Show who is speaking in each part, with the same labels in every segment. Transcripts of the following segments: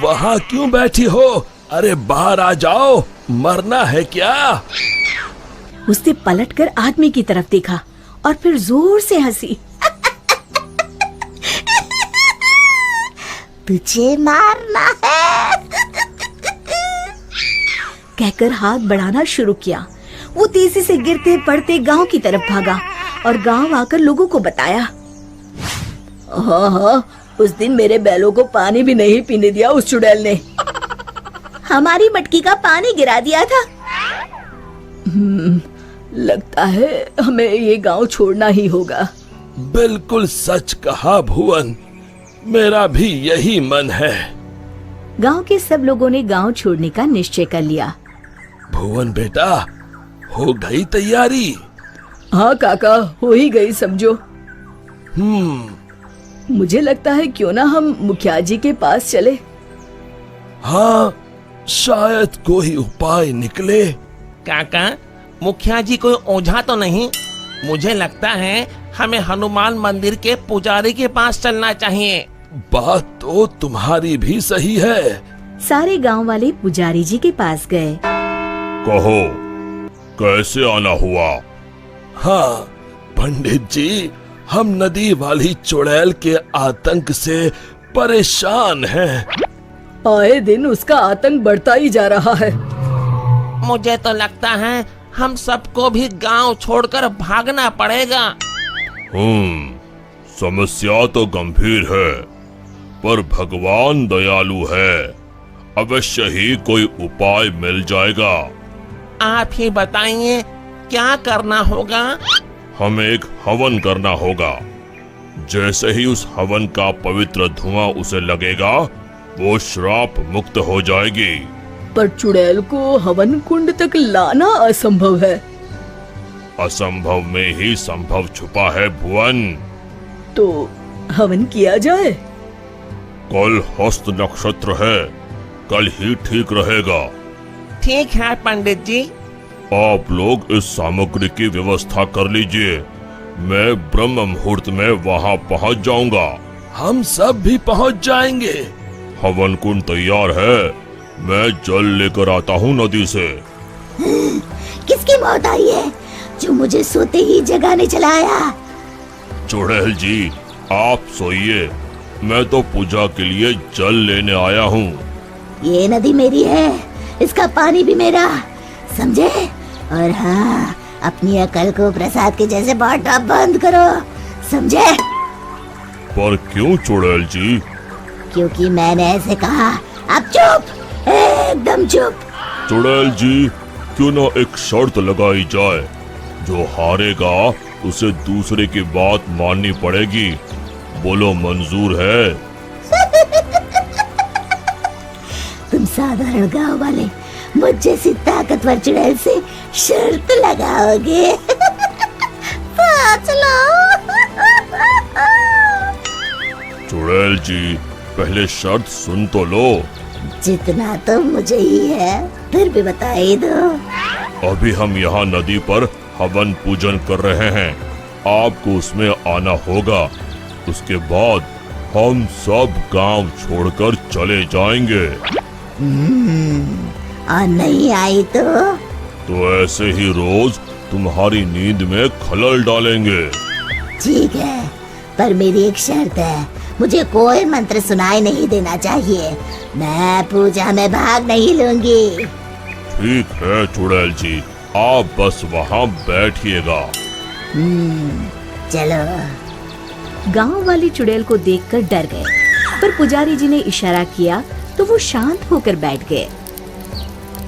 Speaker 1: वहाँ क्यों बैठी हो? अरे बाहर आ जाओ, मरना है क्या?
Speaker 2: उसने पलटकर आदमी की तरफ देखा और फिर जोर से हंसी।
Speaker 3: तुझे मारना है
Speaker 2: कहकर हाथ बढ़ाना शुरू किया। वो तेजी से गिरते पड़ते गांव की तरफ भागा और गांव आकर लोगों को बताया। हाँ, उस दिन मेरे बैलों को पानी भी नहीं पीने दिया उस चुड़ैल ने। हमारी मटकी का पानी गिरा दिया था। लगता है हमें ये गांव छोड़ना ही होगा।
Speaker 1: बिल्कुल सच कहा भुवन, मेरा भी यही मन है।
Speaker 2: गांव के सब लोगों ने गांव छोड़ने का निश्चय कर लिया।
Speaker 1: भुवन बेटा, हो गई तैयारी?
Speaker 2: हाँ काका, हो ही गई समझो। मुझे लगता है क्यों ना हम मुखिया जी के पास चले।
Speaker 1: हाँ, शायद कोई उपाय निकले।
Speaker 4: काका, मुखिया जी कोई ओझा तो नहीं? मुझे लगता है हमें हनुमान मंदिर के पुजारी के पास चलना चाहिए।
Speaker 1: बात तो तुम्हारी भी सही है।
Speaker 2: सारे गांव वाले पुजारी जी के पास गए।
Speaker 5: कहो, कैसे आना हुआ?
Speaker 1: हाँ पंडित जी, हम नदी वाली चुड़ैल के आतंक से परेशान हैं।
Speaker 2: आए दिन उसका आतंक बढ़ता ही जा रहा है।
Speaker 4: मुझे तो लगता है हम सबको भी गांव छोड़कर भागना पड़ेगा।
Speaker 5: समस्या तो गंभीर है, पर भगवान दयालु है। अवश्य ही कोई उपाय मिल जाएगा।
Speaker 4: आप ही बताइए, क्या करना होगा?
Speaker 5: हमें एक हवन करना होगा। जैसे ही उस हवन का पवित्र धुआं उसे लगेगा, वो श्राप मुक्त हो जाएगी।
Speaker 2: पर चुड़ैल को हवन कुंड तक लाना असंभव है।
Speaker 5: असंभव में ही संभव छुपा है भुवन।
Speaker 2: तो हवन किया जाए।
Speaker 5: कल हस्त नक्षत्र है, कल ही ठीक रहेगा।
Speaker 4: ठीक है पंडित जी।
Speaker 5: आप लोग इस सामग्री की व्यवस्था कर लीजिए। मैं ब्रह्म मुहूर्त में वहाँ पहुँच जाऊंगा।
Speaker 1: हम सब भी पहुँच जाएंगे।
Speaker 5: हवन कुंड तैयार है, मैं जल लेकर आता हूँ नदी से।
Speaker 3: किसकी मौत आई है जो मुझे सोते ही जगाने चला आया?
Speaker 5: चुड़ैल जी, आप सोइए, मैं तो पूजा के लिए जल लेने आया हूँ।
Speaker 3: ये नदी मेरी है, इसका पानी भी मेरा, समझे? और हाँ, अपनी अकल को प्रसाद के जैसे बांटना बंद करो, समझे?
Speaker 5: पर क्यों चुड़ैल जी?
Speaker 3: क्योंकि मैंने ऐसे कहा। अब चुप, एकदम चुप।
Speaker 5: चुड़ैल जी, क्यों न एक शर्त लगाई जाए। जो हारेगा उसे दूसरे की बात माननी पड़ेगी। बोलो, मंजूर है?
Speaker 3: तुम साधारण गांव वाले मुझ जैसी ताकतवर चुड़ैल से शर्त लगाओगे?
Speaker 5: चुड़ैल जी, पहले शर्त सुन तो लो।
Speaker 3: जितना तो मुझे ही है, फिर भी बता ही दो।
Speaker 5: अभी हम यहाँ नदी पर हवन पूजन कर रहे हैं, आपको उसमें आना होगा। उसके बाद हम सब गांव छोड़कर चले जाएंगे।
Speaker 3: और नहीं आई
Speaker 5: तो ऐसे ही रोज तुम्हारी नींद में खलल डालेंगे।
Speaker 3: ठीक है, पर मेरी एक शर्त है, मुझे कोई मंत्र सुनाई नहीं देना चाहिए। मैं पूजा में भाग नहीं लूंगी।
Speaker 5: ठीक है चुड़ैल जी, आप बस वहाँ बैठिएगा।
Speaker 3: चलो।
Speaker 2: गांव वाले चुड़ैल को देखकर डर गए, पर पुजारी जी ने इशारा किया तो वो शांत होकर बैठ गए।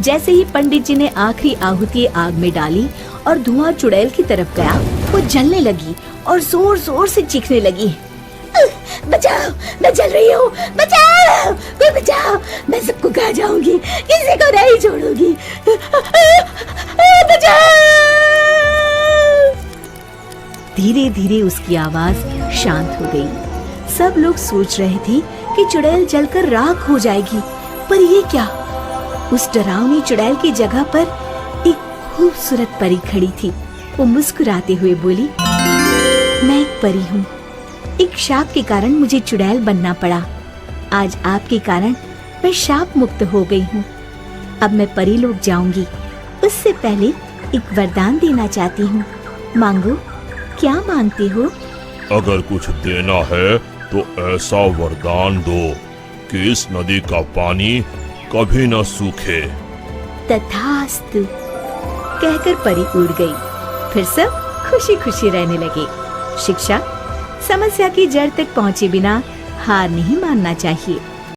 Speaker 2: जैसे ही पंडित जी ने आखिरी आहुति आग में डाली और धुआं चुड़ैल की तरफ गया, वो जलने लगी और जोर जोर से चीखने लगी।
Speaker 3: बचाओ, मैं जल रही हूँ, बचाओ, कोई बचाओ, मैं सबको खा जाऊंगी, किसी को नहीं छोड़ूंगी, बचाओ।
Speaker 2: धीरे धीरे उसकी आवाज शांत हो गई। सब लोग सोच रहे थे कि चुड़ैल जलकर राख हो जाएगी, पर ये क्या? उस डरावनी चुड़ैल की जगह पर एक खूबसूरत परी खड़ी थी। वो मुस्कुराते हुए बोली, मैं एक परी हूँ। एक शाप के कारण मुझे चुड़ैल बनना पड़ा। आज आपके कारण मैं शाप मुक्त हो गई हूँ। अब मैं परी लोक जाऊंगी। उससे पहले एक वरदान देना चाहती हूँ। मांगो, क्या मांगती हो?
Speaker 5: अगर कुछ देना है तो ऐसा वरदान दो कि इस नदी का पानी कभी न सूखे।
Speaker 2: तथास्तु कहकर परी उड़ गई। फिर सब खुशी खुशी रहने लगे। शिक्षा, समस्या की जड़ तक पहुंचे बिना हार नहीं मानना चाहिए।